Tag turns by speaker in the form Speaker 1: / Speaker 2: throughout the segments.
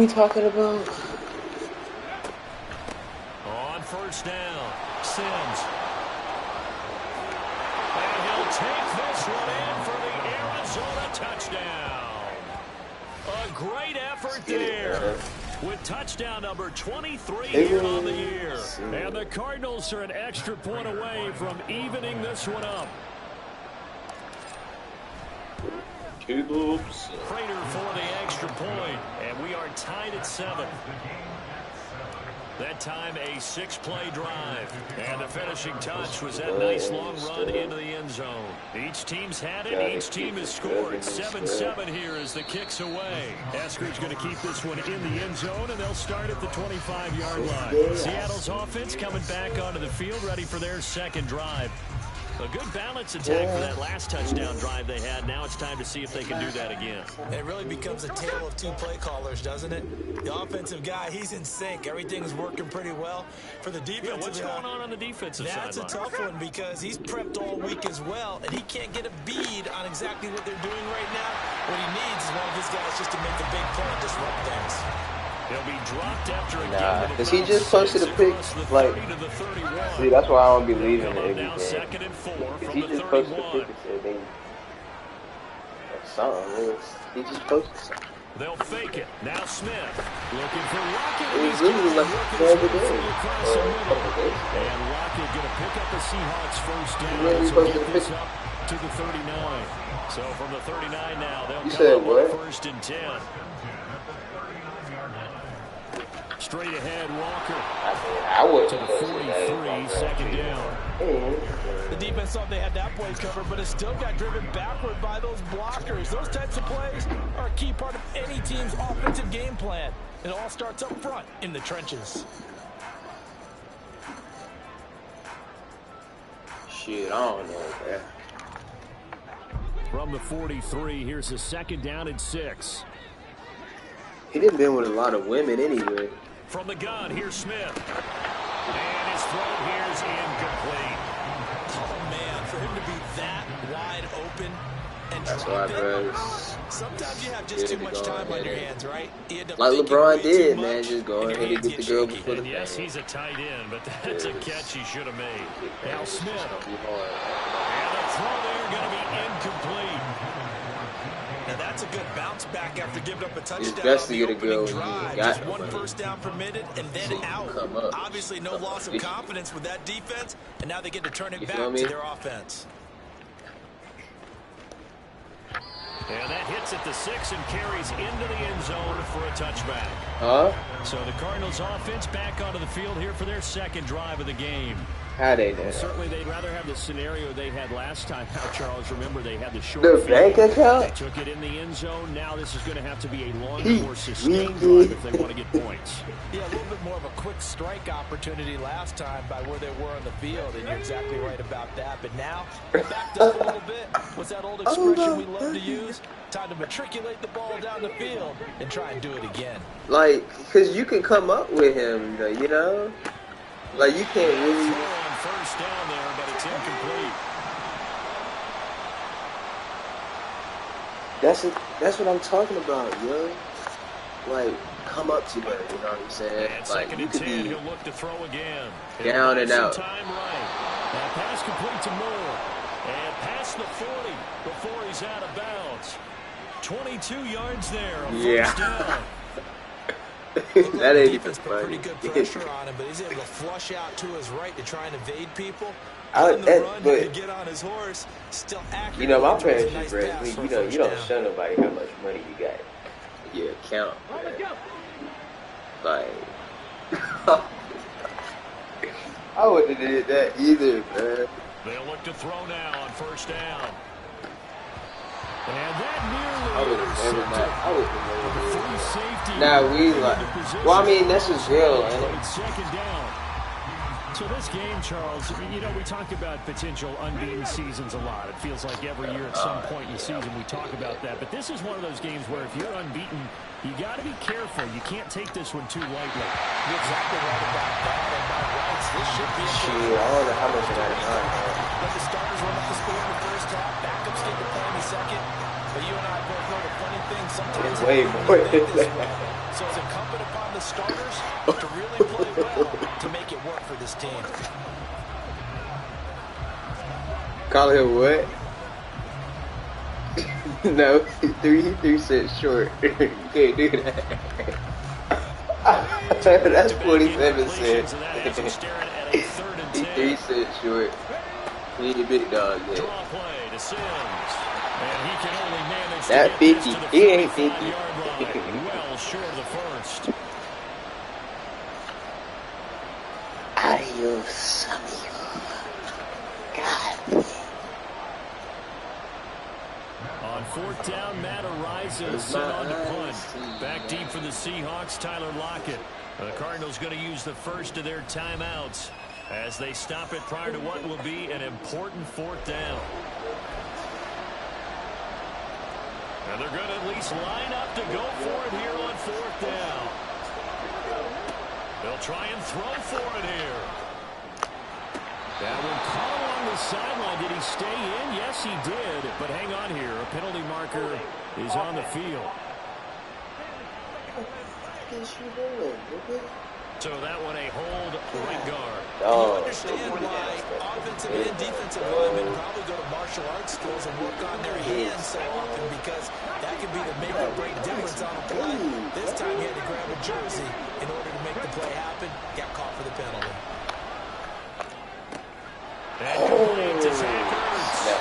Speaker 1: we talking about?
Speaker 2: On first down, Sims. And he'll take this one in for the Arizona touchdown. A great effort there. With touchdown number 23 here on the year. And the Cardinals are an extra point away from evening this one up. Prater for the extra point, and we are tied at 7. That time a 6-play drive, and the finishing touch was that nice long run into the end zone. Each team's had it, each team has scored. 7-7 here as the kick's away. Esker's going to keep this one in the end zone, and they'll start at the 25-yard line. Seattle's offense coming back onto the field, ready for their second drive. A good balance attack for that last touchdown drive they had. Now it's time to see if they can do that again.
Speaker 3: It really becomes a tale of two play callers, doesn't it? The offensive guy, he's in sync. Everything's working pretty well. For the defensive
Speaker 2: what's going on the defensive side?
Speaker 3: That's a tough one because he's prepped all week as well, and he can't get a bead on exactly what they're doing right now. What he needs is one of his guys just to make a big play and disrupt things.
Speaker 2: He'll be dropped after a game
Speaker 1: because he just posted a pic, like, see, that's why I don't be leaving everything. Because he just posted a pic and said they, something, he just posted something.
Speaker 2: They'll fake it. Now Smith looking for Lockett.
Speaker 1: It was literally like the other day.
Speaker 2: And Lockett going to pick up the Seahawks first down.
Speaker 1: Really posted a pic
Speaker 2: to the 39. So from the 39 now, they'll
Speaker 1: come
Speaker 2: up on 1st and 10. Straight ahead, Walker.
Speaker 1: I would
Speaker 2: to the 43, second down.
Speaker 3: The defense thought they had that play covered, but it still got driven backward by those blockers. Those types of plays are a key part of any team's offensive game plan. It all starts up front in the trenches.
Speaker 1: Shit, I don't know, man.
Speaker 2: From the 43, here's a second down and 6.
Speaker 1: He didn't been with a lot of women anyway.
Speaker 2: From the gun, here's Smith. And his throw here's incomplete.
Speaker 3: Oh, man, for him to be that wide open and
Speaker 1: that's why, bro.
Speaker 3: Sometimes you have just too much time on your hands, right?
Speaker 1: Like LeBron did, man. Just go ahead and get the girl before the
Speaker 2: yes, he's a tight end, but that's a catch he should have made. Now Smith. And the throw there going to be incomplete. Now that's a good bounce back after giving up a touchdown.
Speaker 1: It's best to get a girl
Speaker 3: drive. Just one first down permitted and then out. Obviously no loss of confidence with that defense, and now they get to turn it back to their offense.
Speaker 2: And that hits at the 6 and carries into the end zone for a touchback. So the Cardinals offense back onto the field here for their second drive of the game.
Speaker 1: How they did.
Speaker 2: Certainly they'd rather have the scenario they had last time out, Charles. Remember, they had the short
Speaker 1: field. Bank account?
Speaker 2: They took it in the end zone. Now this is going to have to be a longer, more sustained drive if they want to get points.
Speaker 3: Yeah, a little bit more of a quick strike opportunity last time by where they were on the field, and you're exactly right about that. But now, backed up a little bit. What's that old expression we love to use? Time to matriculate the ball down the field and try and do it again.
Speaker 1: Like, because you can come up with him, you know? Like, you can't really...
Speaker 2: on first down there, but it's incomplete.
Speaker 1: That's what I'm talking about, yo. Like, come up to her, you know what I'm saying?
Speaker 2: And
Speaker 1: like, you could
Speaker 2: 10,
Speaker 1: be
Speaker 2: he'll look to throw again.
Speaker 1: down and out.
Speaker 2: Time right. Now pass complete to Moore. And past the 40 before he's out of bounds. 22 yards there on first down.
Speaker 1: That ain't even funny.
Speaker 3: Pretty good pressure on him, but he's able to flush out to his right to try and evade people.
Speaker 1: But
Speaker 3: to get on his horse, still accurate.
Speaker 1: You know, my parents just raised me. You don't show nobody how much money you got in your account. Man. Like, I wouldn't have did that either, man.
Speaker 2: They'll look to throw now on first down. And that nearly
Speaker 1: Now we like, well, I mean, that's just real, man.
Speaker 2: Second down. So this game, Charles, you know, we talk about potential unbeaten seasons a lot. It feels like every year at some point in the season we talk about that. But this is one of those games where if you're unbeaten, you got to be careful. You can't take this one too lightly.
Speaker 3: You're exactly right about that. And by rights, this should be a
Speaker 1: I don't know how much of that is on.
Speaker 3: Let the starters run up the score in the first half. Backups get to play in the second. But you and I both know, the funny thing, sometimes
Speaker 1: it's way more than that.
Speaker 3: So it's incumbent upon the starters to really play well to make it work for this team.
Speaker 1: Call him what? No, 3 cents short. You can't do that. That's 47 cents. He's 3 cents short. He need a big dog there. That 50. He ain't 50.
Speaker 2: Well short of the first.
Speaker 1: Adios, amigo. God.
Speaker 2: On fourth down, Matt arises, set on to punt. Back deep for the Seahawks, Tyler Lockett. The Cardinals going to use the first of their timeouts as they stop it prior to what will be an important fourth down. And they're going to at least line up to go for it here on fourth down. They'll try and throw for it here. That one caught along the sideline. Did he stay in? Yes, he did. But hang on here. A penalty marker is on the field. So that one a hold right guard.
Speaker 3: You understand why offensive and defensive linemen probably go to martial arts schools and work on their hands so often, because that could be the make or break difference on a play. This time he had to grab a jersey in order to make the play happen. Got caught for the penalty.
Speaker 2: And complete to Zach Ertz.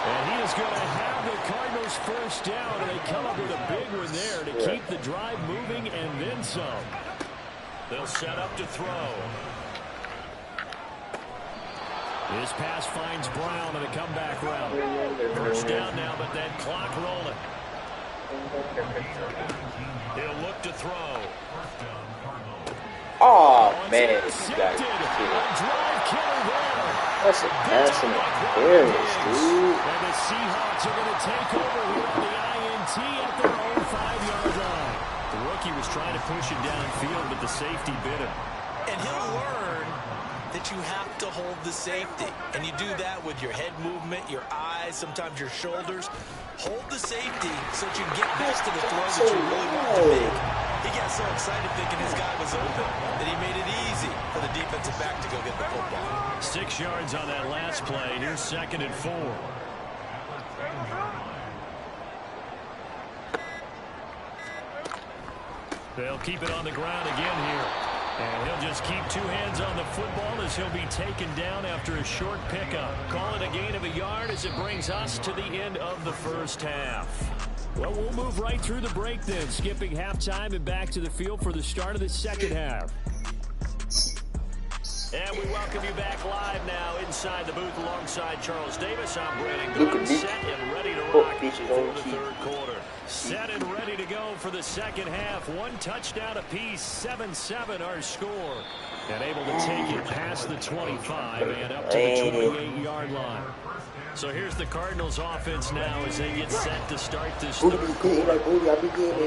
Speaker 2: And he is going to have the Cardinals first down, and they come up with a big one there to keep the drive moving and then some. They'll set up to throw. His pass finds Brown in a comeback route. First down now, but that clock rolling. He'll look to throw.
Speaker 1: Oh, man.
Speaker 2: Intercepted. A drive killer there.
Speaker 1: That's a passing interference, dude.
Speaker 2: And the Seahawks are going to take over here on the INT at their own 5-yard line. The rookie was trying to push him downfield, but the safety bit him.
Speaker 3: And he'll learn that you have to hold the safety. And you do that with your head movement, your eyes, sometimes your shoulders. Hold the safety so that you can get back to the throw that you really want to make. He got so excited thinking his guy was open that he made it easy for the defensive back to go get the football.
Speaker 2: 6 yards on that last play. Here's 2nd and 4. They'll keep it on the ground again here. And he'll just keep 2 hands on the football as he'll be taken down after a short pickup. Call it a gain of a yard as it brings us to the end of the first half. Well, we'll move right through the break then, skipping halftime and back to the field for the start of the second half. And we welcome you back live now inside the booth alongside Charles Davis. I'm Brandon Gordon, set and ready to rock for the third quarter. Set and ready to go for the second half. 1 touchdown apiece, 7-7 our score. And able to take it past the 25 and up to the 28-yard line. So here's the Cardinals offense now as they get set to start this third quarter.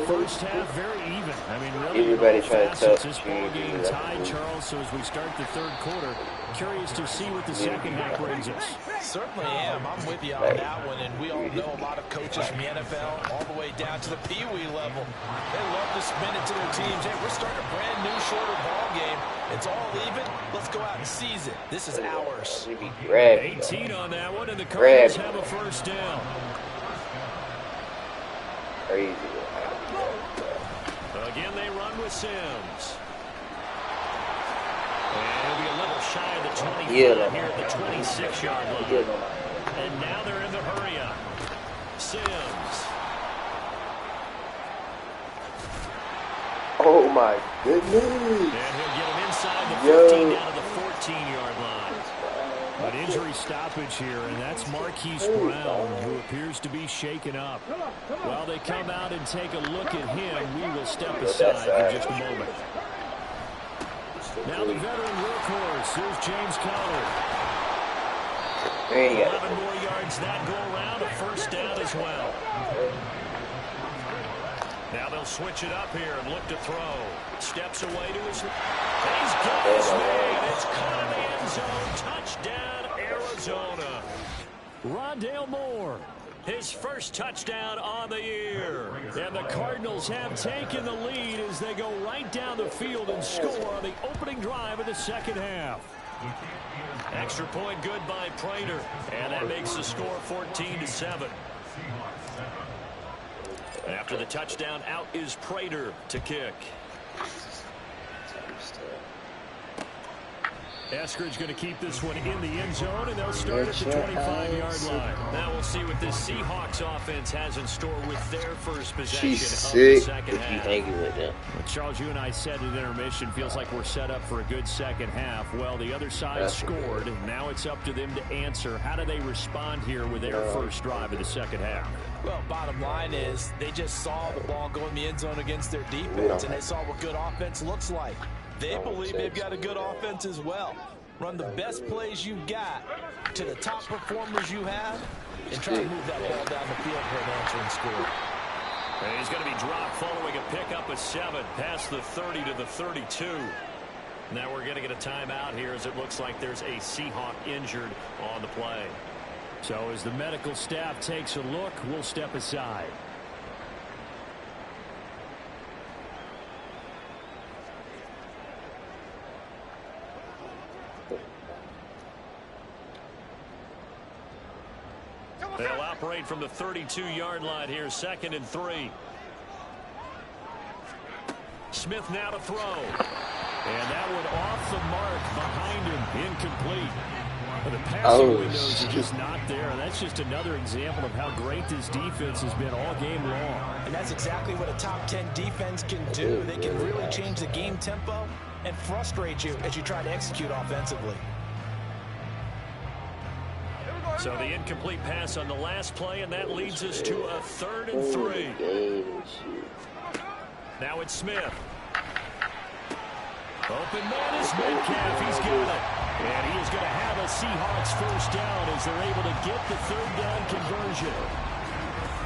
Speaker 2: First half very even. I mean, really,
Speaker 1: everybody trying to touch
Speaker 2: this ball game tied, Charles. So as we start the third quarter, curious to see what the second half brings us.
Speaker 3: Certainly am. I'm with you on that one. And we all know a lot of coaches from the NFL all the way down to the Pee-wee level. They love to spin it to their teams. Hey, we're starting a brand new, shorter ball game. It's all even. Let's go out and seize it. This is ours.
Speaker 2: 18 on that one, and the Cardinals have a first down.
Speaker 1: Crazy.
Speaker 2: Again, they run with Sims. And he'll be a little shy of the 25 here at the 26-yard line. And now they're in the hurry-up. Sims.
Speaker 1: Oh, my goodness.
Speaker 2: And he'll get him inside the 15 down to the 14-yard line. An injury stoppage here, and that's Marquise Brown, who appears to be shaken up. While they come out and take a look at him, we will step aside in just a moment. Now the veteran workhorse, here's James Conner. 11 more yards that go around, a first down as well. Now they'll switch it up here and look to throw. Steps away to his... And he's got his man. It's caught in the end zone. Touchdown, Arizona. Rondale Moore. His first touchdown on the year. And the Cardinals have taken the lead as they go right down the field and score on the opening drive of the second half. Extra point good by Prater. And that makes the score 14-7. After the touchdown, out is Prater to kick. Eskridge going to keep this one in the end zone, and they'll start at the 25-yard line. Now we'll see what this Seahawks offense has in store with their first possession of the second half. Charles, you and I said at intermission, feels like we're set up for a good second half. Well, the other side scored. Now it's up to them to answer. How do they respond here with their first drive of the second half?
Speaker 3: Well, bottom line is they just saw the ball go in the end zone against their defense, and they saw what good offense looks like. They believe they've got a good offense as well. Run the best plays you've got to the top performers you have and try to move that ball down the field for an answering score.
Speaker 2: And he's going to be dropped following a pickup of 7 past the 30 to the 32. Now we're going to get a timeout here as it looks like there's a Seahawk injured on the play. So as the medical staff takes a look, we'll step aside. They'll operate from the 32-yard line here, 2nd and 3. Smith now to throw. And that one off the mark behind him, incomplete. The passing windows are just not there. That's just another example of how great this defense has been all game long.
Speaker 3: And that's exactly what a top 10 defense can do. They can really change the game tempo and frustrate you as you try to execute offensively.
Speaker 2: So the incomplete pass on the last play, and that leads us to a 3rd and 3. Now it's Smith. Open man is Metcalf. He's got it. And he is going to have a Seahawks first down as they're able to get the 3rd down conversion.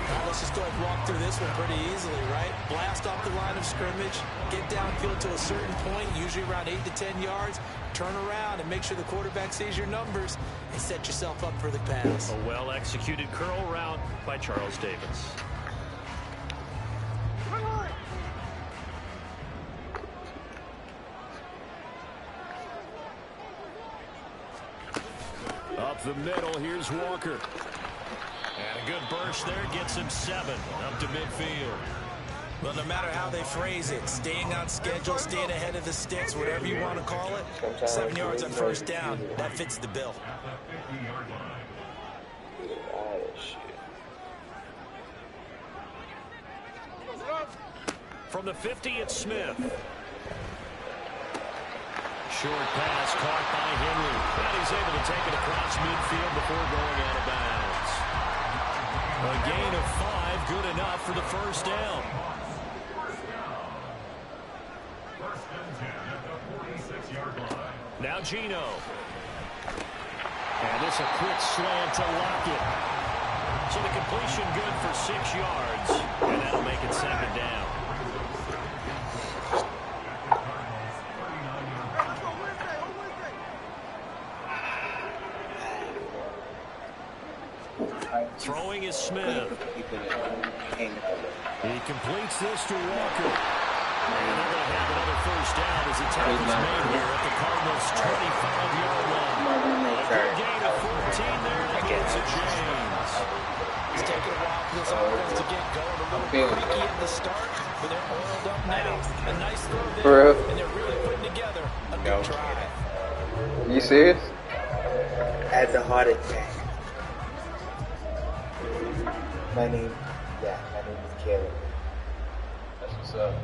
Speaker 3: Now let's just go and walk through this one pretty easily, right? Blast off the line of scrimmage, get downfield to a certain point, usually around 8 to 10 yards, turn around and make sure the quarterback sees your numbers and set yourself up for the pass.
Speaker 2: A well-executed curl route by Charles Davis. Up the middle, here's Walker. And a good burst there gets him 7 up to midfield.
Speaker 3: Well, no matter how they phrase it, staying on schedule, staying ahead of the sticks, whatever you want to call it, 7 yards on first down, that fits the bill.
Speaker 2: From the 50, it's Smith. Short pass caught by Henry. And he's able to take it across midfield before going out of bounds. A gain of 5, good enough for the first down. Now Gino. And this a quick slant to Lockett. So the completion good for 6 yards. And that'll make it 2nd down. Throwing is Smith. He completes this to Walker. And they're going to have another first down as the tackle is made here at the Cardinals' 25-yard line. A good gain of 14 there. That gets it James.
Speaker 3: It's taking a while for this offense to get going. A little creaky at the start, but they're oiled up now. A nice throw there, and they're really putting together a good drive.
Speaker 1: You serious?
Speaker 4: I had the heart attack. My name is Caleb.
Speaker 1: That's what's up.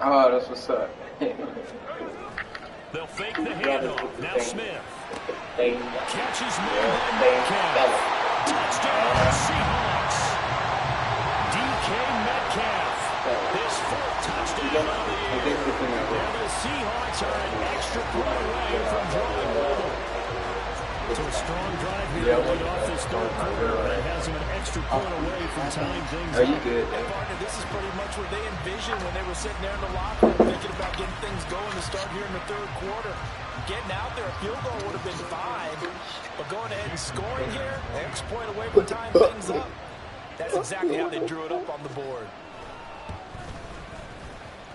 Speaker 1: Oh, that's what's up.
Speaker 2: They'll fake the handoff. Now Smith. Catches more than Metcalf. Touchdown, Seahawks. DK Metcalf. His 4th touchdown of the year. And the Seahawks are an extra point away from drawing level. So a strong drive here to lead off this third quarter. That has him an extra point away from tying things up.
Speaker 1: Are you good?
Speaker 3: Partner, this is pretty much what they envisioned when they were sitting there in the locker room thinking about getting things going to start here in the third quarter. Getting out there, a field goal would have been fine, but going ahead and scoring here, an extra point away from tying things up. That's exactly how they drew it up on the board.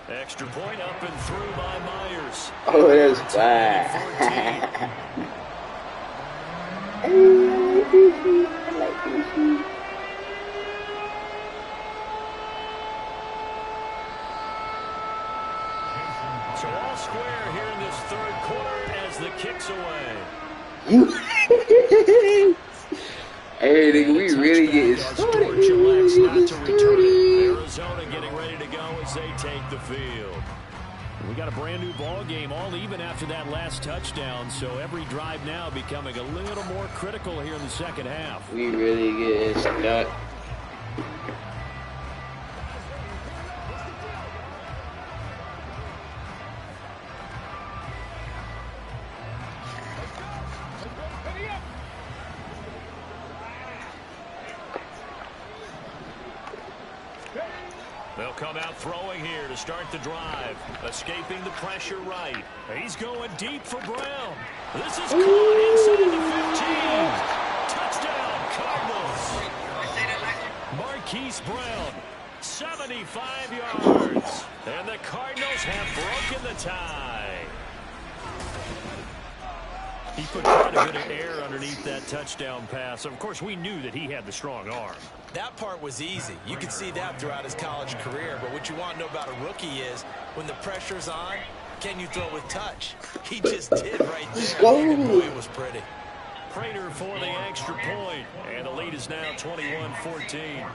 Speaker 2: Extra point up and through by Myers.
Speaker 1: Oh, there's fine.
Speaker 2: So all square here in this third quarter as the kick's away.
Speaker 1: You. Hey, nigga, we really get started.
Speaker 2: Elects not to return it. Arizona getting ready to go as they take the field. We got a brand new ball game, all even after that last touchdown. So every drive now becoming a little more critical here in the second half.
Speaker 1: We really get stuck.
Speaker 2: They'll come out throwing here to start the drive. Escaping the pressure right. He's going deep for Brown. This is caught inside the 15. Touchdown, Cardinals. Marquise Brown, 75 yards. And the Cardinals have broken the tie. He put quite a bit of air underneath that touchdown pass. Of course, we knew that he had the strong arm.
Speaker 3: That part was easy. You could see that throughout his college career. But what you want to know about a rookie is when the pressure's on, can you throw with touch? He just did right there. And boy, it was pretty.
Speaker 2: Prater for the extra point. And the lead is now 21-14.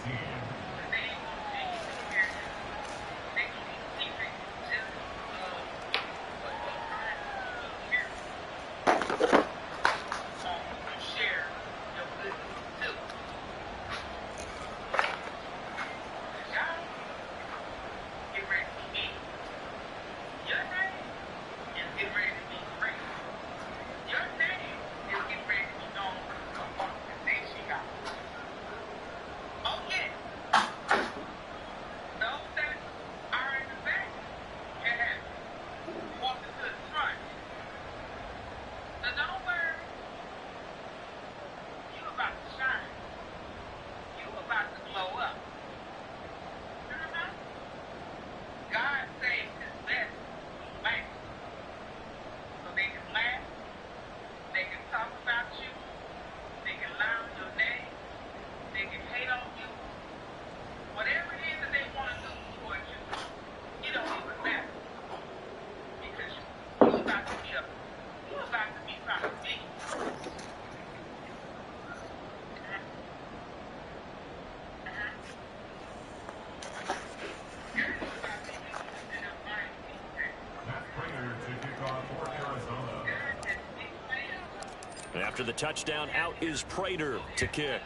Speaker 2: After the touchdown, out is Prater to kick.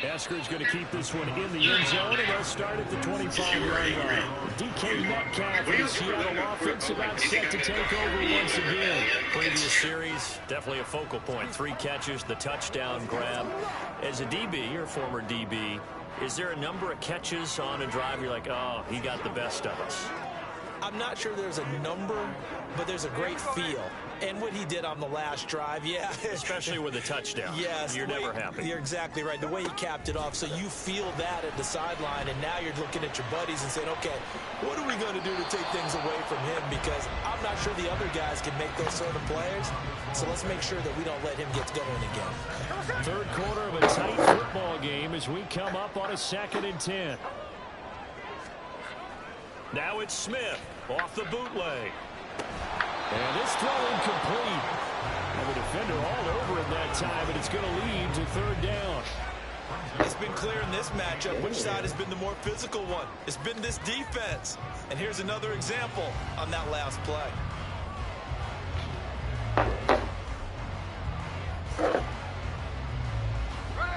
Speaker 2: Esker's going to keep this one in the end zone, and they'll start at the 25-yard line. DK Metcalf and the Seattle offense about set to take over once again. Previous series, definitely a focal point. 3 catches, the touchdown grab. As a DB, or former DB, is there a number of catches on a drive you're like, oh, he got the best of us?
Speaker 3: I'm not sure there's a number, but there's a great feel. And what he did on the last drive, yeah.
Speaker 2: Especially with a touchdown.
Speaker 3: Yes.
Speaker 2: You're never happy.
Speaker 3: You're exactly right. The way he capped it off, so you feel that at the sideline, and now you're looking at your buddies and saying, okay, what are we going to do to take things away from him? Because I'm not sure the other guys can make those sort of plays. So let's make sure that we don't let him get going again.
Speaker 2: Third quarter of a tight football game as we come up on a 2nd and 10. Now it's Smith off the bootleg. And this throw incomplete. And the defender all over him that time, but it's going to lead to 3rd down.
Speaker 3: It's been clear in this matchup which side has been the more physical one. It's been this defense. And here's another example on that last play.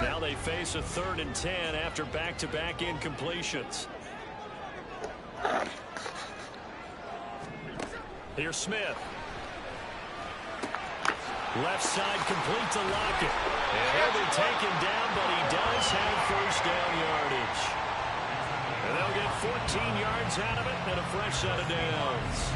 Speaker 2: Now they face a 3rd and 10 after back-to-back incompletions. Here's Smith. Left side complete to Lockett. And he'll be taken down, but he does have first down yardage. And they'll get 14 yards out of it and a fresh set of downs.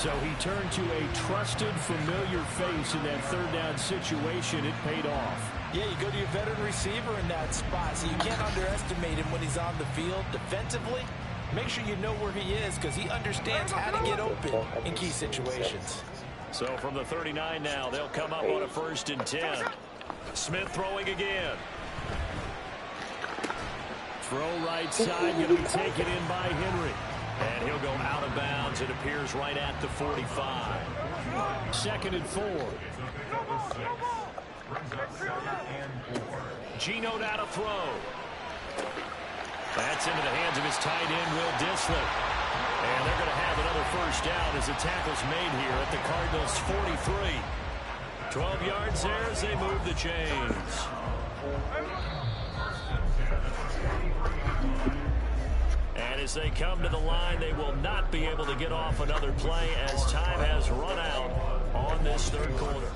Speaker 2: So he turned to a trusted, familiar face in that third down situation. It paid off.
Speaker 3: Yeah, you go to your veteran receiver in that spot, so you can't underestimate him when he's on the field. Defensively, make sure you know where he is because he understands how to get open in key situations.
Speaker 2: So from the 39 now, they'll come up on a 1st and 10. Smith throwing again. Throw right side, going to be taken in by Henry. And he'll go out of bounds. It appears right at the 45. 2nd and 4. Geno now to throw. That's into the hands of his tight end, Will Dissler. And they're going to have another first down as the tackle's made here at the Cardinals' 43. 12 yards there as they move the chains. And as they come to the line, they will not be able to get off another play as time has run out on this third quarter.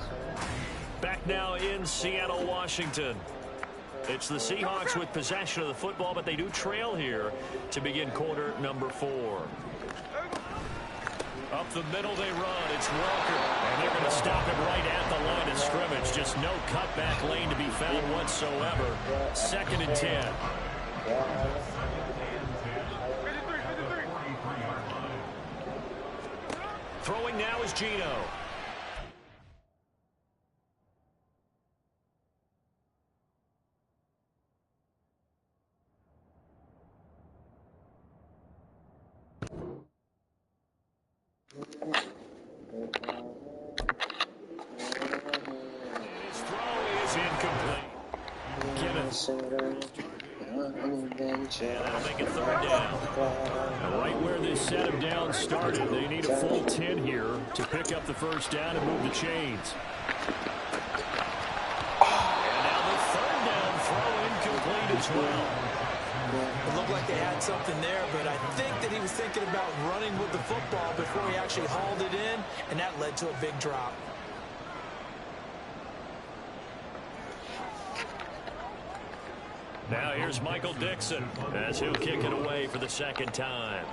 Speaker 2: Back now in Seattle, Washington. It's the Seahawks with possession of the football, but they do trail here to begin quarter number 4. Up the middle they run. It's Walker. And they're going to stop him right at the line of scrimmage. Just no cutback lane to be found whatsoever. 2nd and 10. Throwing now is Geno. His throw is incomplete. Gibbons. And that'll make it 3rd down. And right where this set of downs started, they need a full 10 here to pick up the first down and move the chains. And now the 3rd down throw incomplete as well.
Speaker 3: It looked like they had something there, but I think that he was thinking about running with the football before he actually hauled it in, and that led to a big drop.
Speaker 2: Now here's Michael Dixon as he'll kick it away for the 2nd time.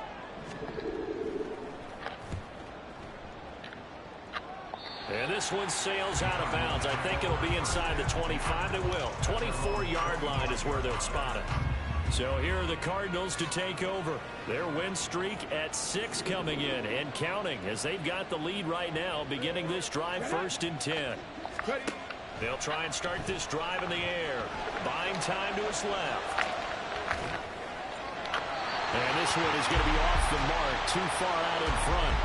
Speaker 2: And this one sails out of bounds. I think it'll be inside the 25. It will. 24-yard line is where they'll spot it. So here are the Cardinals to take over. Their win streak at 6 coming in and counting as they've got the lead right now beginning this drive 1st and 10. They'll try and start this drive in the air. Buying time to his left. And this one is going to be off the mark, too far out in front.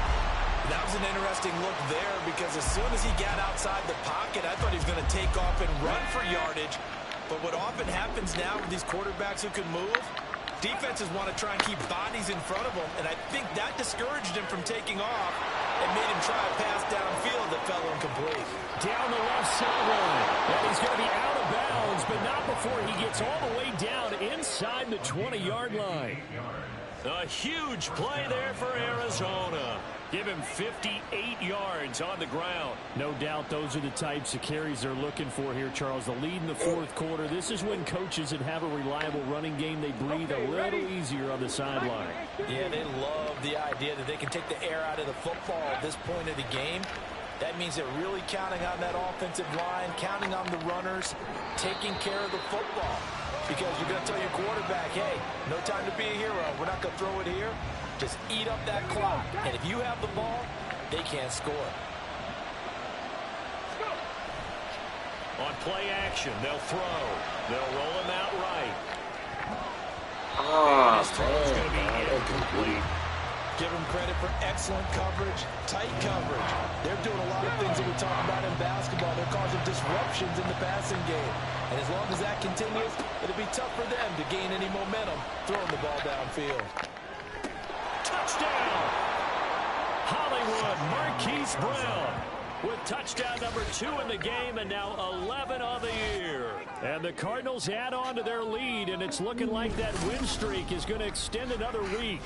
Speaker 3: That was an interesting look there because as soon as he got outside the pocket, I thought he was going to take off and run for yardage. But what often happens now with these quarterbacks who can move, defenses want to try and keep bodies in front of them, and I think that discouraged him from taking off and made him try a pass downfield that fell incomplete.
Speaker 2: Down the left sideline, and he's going to be out of bounds, but not before he gets all the way down inside the 20-yard line. A huge play there for Arizona. Give him 58 yards on the ground. No doubt those are the types of carries they're looking for here, Charles. The lead in the 4th quarter. This is when coaches that have a reliable running game, they breathe a little easier on the sideline.
Speaker 3: Yeah, they love the idea that they can take the air out of the football at this point of the game. That means they're really counting on that offensive line, counting on the runners, taking care of the football. Because you're going to tell your quarterback, hey, no time to be a hero. We're not going to throw it here. Just eat up that clock. And if you have the ball, they can't score.
Speaker 2: On play action, they'll throw. They'll roll him out right.
Speaker 1: Oh,
Speaker 2: his throw's going to be incomplete.
Speaker 3: Give them credit for excellent coverage, tight coverage. They're doing a lot of things that we talk about in basketball. They're causing disruptions in the passing game. And as long as that continues, it'll be tough for them to gain any momentum throwing the ball downfield.
Speaker 2: Touchdown! Hollywood Marquise Brown with touchdown number 2 in the game and now 11 on the year. And the Cardinals add on to their lead, and it's looking like that win streak is going to extend another week.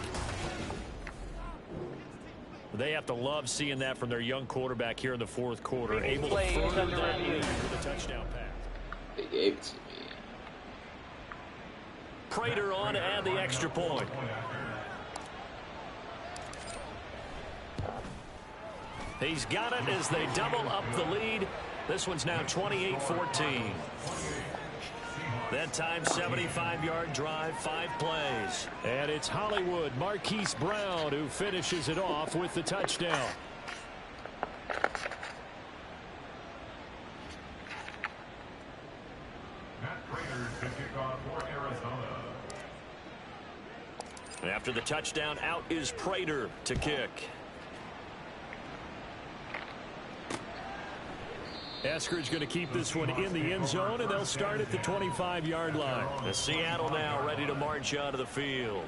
Speaker 2: They have to love seeing that from their young quarterback here in the fourth quarter. Able to further that lead with a touchdown pass.
Speaker 1: They gave it to me.
Speaker 2: Prater on to add the extra point. He's got it as they double up the lead. This one's now 28-14. That time, 75-yard drive, 5 plays. And it's Hollywood Marquise Brown who finishes it off with the touchdown. After the touchdown, out is Prater to kick. Eskridge going to keep this one in the end zone, and they'll start at the 25-yard line. The Seattle now ready to march onto the field.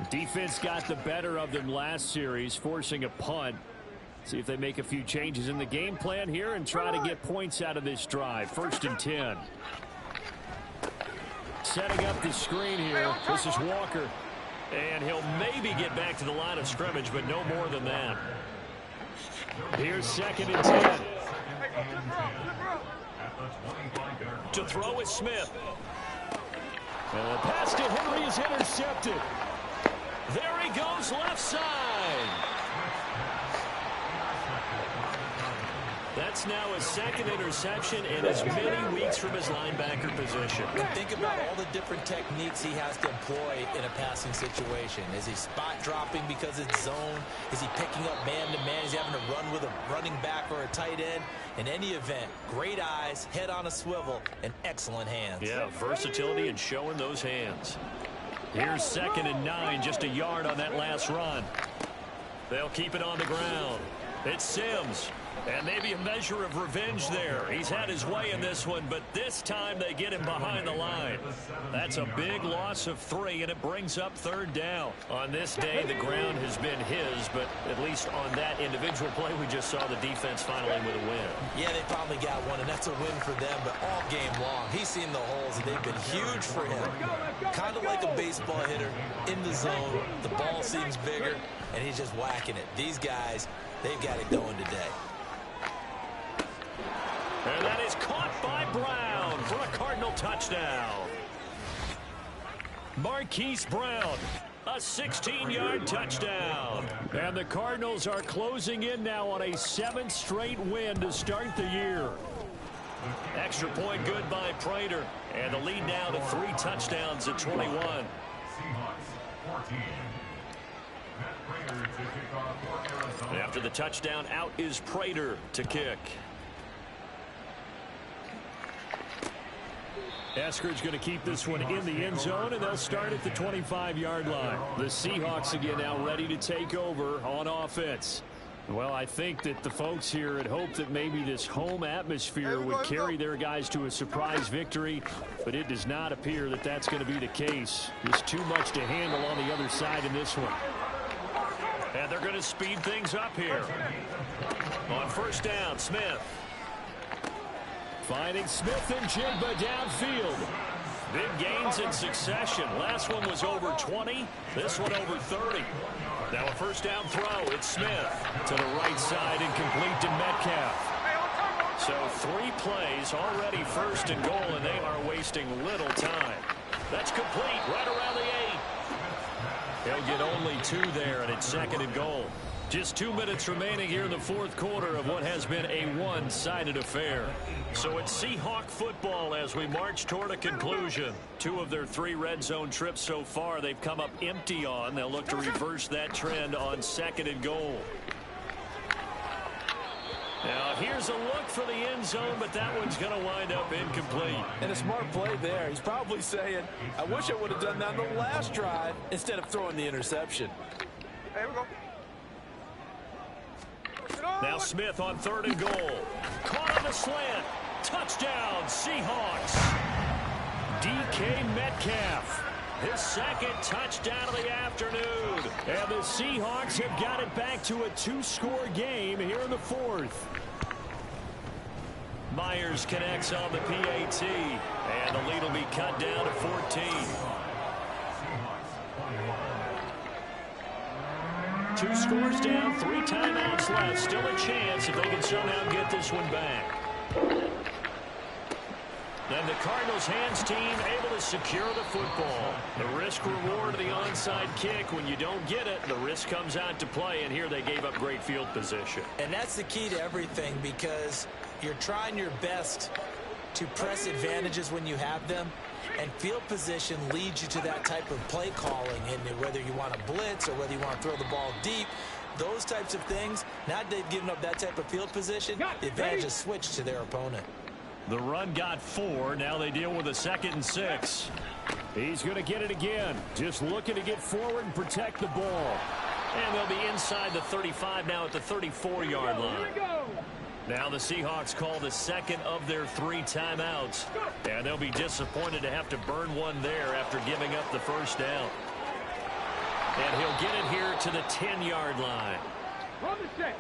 Speaker 2: Defense got the better of them last series, forcing a punt. See if they make a few changes in the game plan here and try to get points out of this drive. 1st and 10. Setting up the screen here. This is Walker. And he'll maybe get back to the line of scrimmage, but no more than that. Here's 2nd and 10. To throw is Smith. And the pass to Henry is intercepted. There he goes, left side. That's now his 2nd interception in as many weeks from his linebacker position.
Speaker 3: Think about all the different techniques he has to employ in a passing situation. Is he spot dropping because it's zone? Is he picking up man-to-man? Is he having to run with a running back or a tight end? In any event, great eyes, head on a swivel, and excellent hands.
Speaker 2: Yeah, versatility and showing those hands. Here's 2nd and 9, just a yard on that last run. They'll keep it on the ground. It's Sims. And maybe a measure of revenge there. He's had his way in this one, but this time they get him behind the line. That's a big loss of 3, and it brings up 3rd down. On this day, the ground has been his, but at least on that individual play, we just saw the defense finally with a win.
Speaker 3: Yeah, they probably got one, and that's a win for them, but all game long, he's seen the holes, and they've been huge for him. Kind of like a baseball hitter in the zone. The ball seems bigger, and he's just whacking it. These guys, they've got it going today.
Speaker 2: And that is caught by Brown for a Cardinal touchdown. Marquise Brown, a 16-yard touchdown. And the Cardinals are closing in now on a 7th straight win to start the year. Extra point good by Prater. And the lead now to 3 touchdowns at 21. After the touchdown, out is Prater to kick. Eskridge going to keep this one in the end zone, and they'll start at the 25-yard line. The Seahawks again now ready to take over on offense. Well, I think that the folks here had hoped that maybe this home atmosphere would carry their guys to a surprise victory, but it does not appear that that's going to be the case. Just too much to handle on the other side in this one. And they're going to speed things up here. On 1st down, Smith. Finding Smith and Jigba downfield. Big gains in succession. Last one was over 20. This one over 30. Now a 1st down throw. It's Smith to the right side and complete to Metcalf. So 3 plays already 1st and goal, and they are wasting little time. That's complete right around the 8. They'll get only 2 there, and it's 2nd and goal. Just 2 minutes remaining here in the 4th quarter of what has been a one-sided affair. So it's Seahawk football as we march toward a conclusion. 2 of their 3 red zone trips so far they've come up empty on. They'll look to reverse that trend on 2nd and goal. Now here's a look for the end zone, but that one's going to wind up incomplete.
Speaker 3: And a smart play there. He's probably saying, I wish I would have done that on the last drive instead of throwing the interception.
Speaker 5: There we go.
Speaker 2: Now Smith on 3rd and goal. Caught on the slant. Touchdown, Seahawks. DK Metcalf. His 2nd touchdown of the afternoon. And the Seahawks have got it back to a 2-score game here in the 4th. Myers connects on the PAT. And the lead will be cut down to 14. 2 scores down, 3 timeouts left. Still a chance if they can somehow get this one back. And the Cardinals' hands team able to secure the football. The risk-reward of the onside kick. When you don't get it, the risk comes out to play, and here they gave up great field position.
Speaker 3: And that's the key to everything, because you're trying your best to press advantages when you have them, and field position leads you to that type of play calling. And whether you want to blitz or whether you want to throw the ball deep, those types of things, now they've given up that type of field position, the advantage is switched to their opponent.
Speaker 2: The run got 4. Now they deal with a 2nd and 6. He's going to get it again. Just looking to get forward and protect the ball. And they'll be inside the 35 now at the 34-yard line. Now the Seahawks call the 2nd of their 3 timeouts. And they'll be disappointed to have to burn one there after giving up the first down. And he'll get it here to the 10-yard line.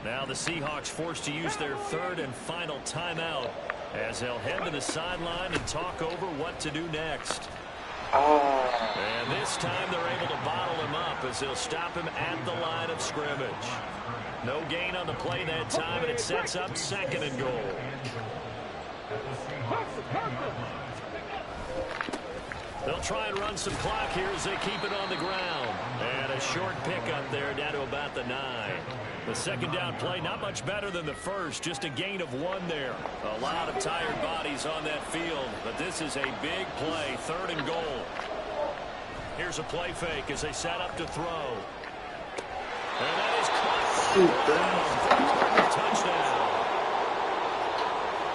Speaker 2: Now the Seahawks forced to use their 3rd and final timeout, as they'll head to the sideline and talk over what to do next. And this time they're able to bottle him up as they'll stop him at the line of scrimmage. No gain on the play that time, and it sets up 2nd and goal. They'll try and run some clock here as they keep it on the ground. And a short pickup there down to about the 9. The 2nd down play, not much better than the first, just a gain of 1 there. A lot of tired bodies on that field, but this is a big play, 3rd and goal. Here's a play fake as they set up to throw. And that is caught. Touchdown.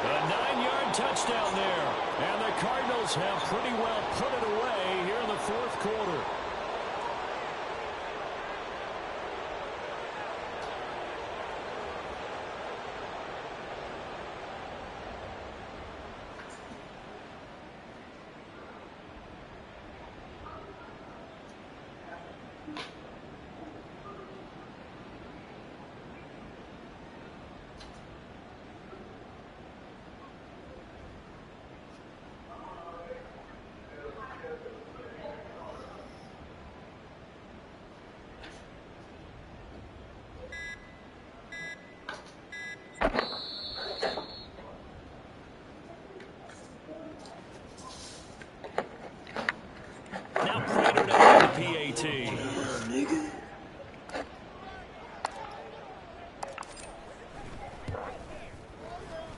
Speaker 2: A 9-yard touchdown there. And the Cardinals have pretty well put it away here in the 4th quarter.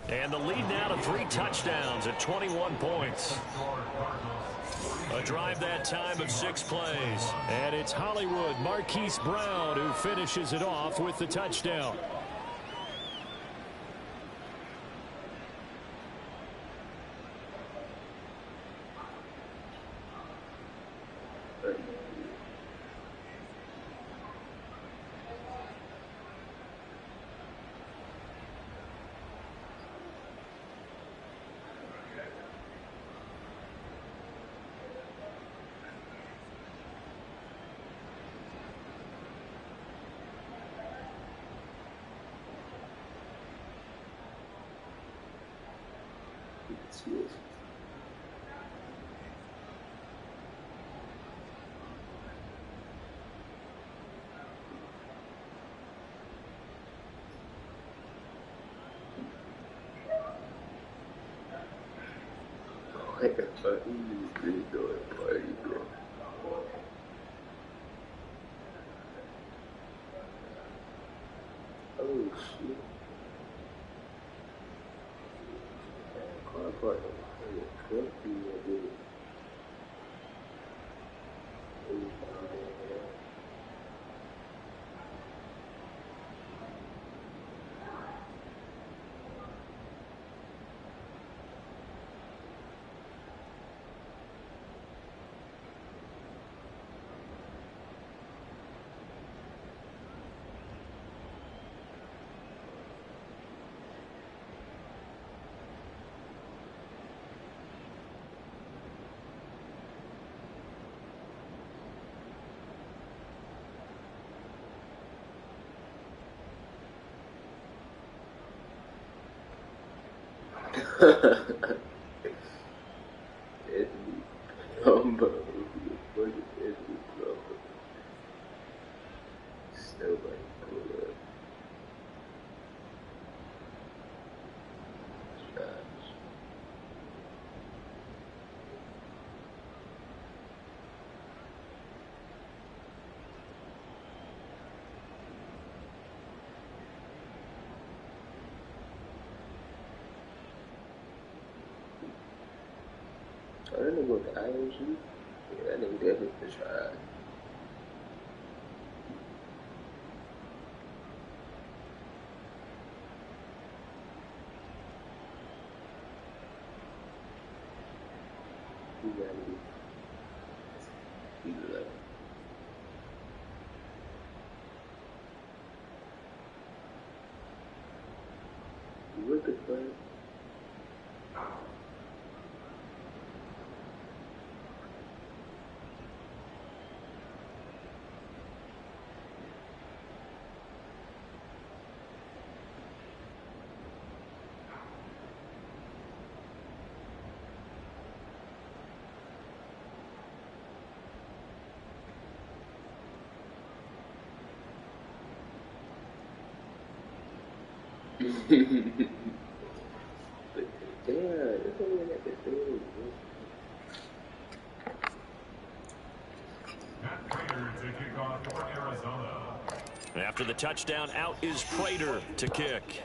Speaker 2: And the lead now to 3 touchdowns at 21 points. A drive that time of 6 plays. And it's Hollywood Marquise Brown who finishes it off with the touchdown.
Speaker 1: Yes. Like a fucking green door party, bro. Oh shit. Car park. Could be a bit. Anthony Plumbo. What is Anthony Plumbo? Nobody. Oh, that nigga with the IMG? Yeah, that nigga definitely for try. He got me. He's 11. What the fuck? But damn, it's only like this thing.
Speaker 2: After the touchdown, out is Prater to kick.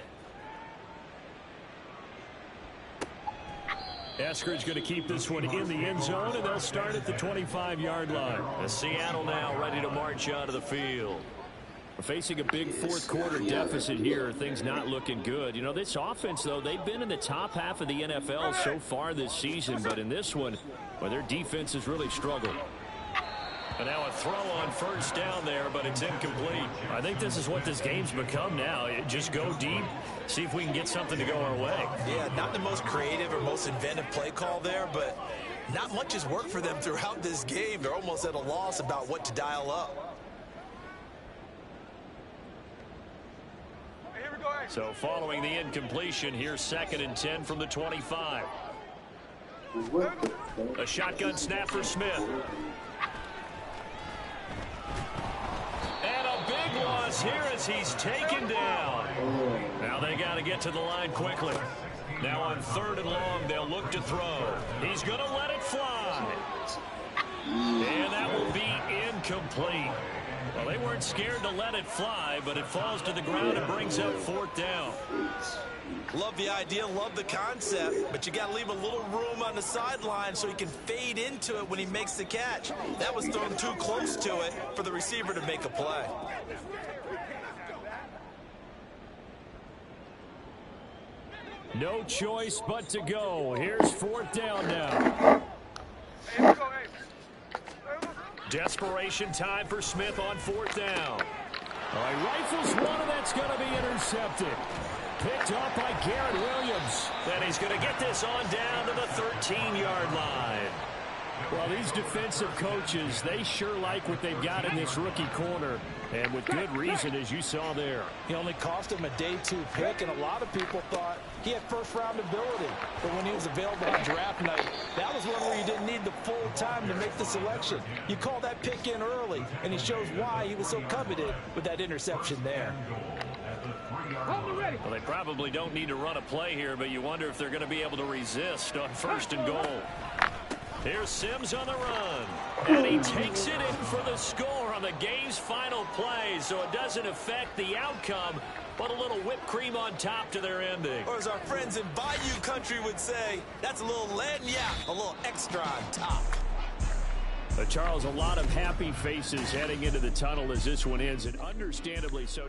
Speaker 2: Eskridge going to keep this one in the end zone, and they'll start at the 25-yard line. As Seattle now ready to march out of the field. We're facing a big fourth-quarter deficit here. Things not looking good. You know, this offense, though, they've been in the top half of the NFL so far this season, but in this one, well, their defense has really struggled. And now a throw on first down there, but it's incomplete. I think this is what this game's become now. Just go deep, see if we can get something to go our way.
Speaker 3: Yeah, not the most creative or most inventive play call there, but not much has worked for them throughout this game. They're almost at a loss about what to dial up.
Speaker 2: So following the incompletion, here's 2nd and 10 from the 25. A shotgun snap for Smith. And a big loss here as he's taken down. Now they got to get to the line quickly. Now on 3rd and long, they'll look to throw. He's going to let it fly. And that will be incomplete. Well, they weren't scared to let it fly, but it falls to the ground and brings up 4th down.
Speaker 3: Love the idea, love the concept, but you got to leave a little room on the sideline so he can fade into it when he makes the catch. That was thrown too close to it for the receiver to make a play.
Speaker 2: No choice but to go. Here's 4th down now. Desperation time for Smith on 4th down. All right, rifles one, and that's going to be intercepted. Picked up by Garrett Williams. Then he's going to get this on down to the 13-yard line. Well, these defensive coaches, they sure like what they've got in this rookie corner, and with good reason, as you saw there.
Speaker 3: He only cost him a day 2 pick, and a lot of people thought he had first-round ability. But when he was available on draft night, that was one where you didn't need the full time to make the selection. You call that pick in early, and he shows why he was so coveted with that interception there.
Speaker 2: Well, they probably don't need to run a play here, but you wonder if they're going to be able to resist on 1st and goal. Here's Sims on the run, and he takes it in for the score on the game's final play, so it doesn't affect the outcome, but a little whipped cream on top to their ending.
Speaker 3: Or as our friends in Bayou country would say, that's a little lagniappe, a little extra on top.
Speaker 2: Charles, a lot of happy faces heading into the tunnel as this one ends, and understandably so.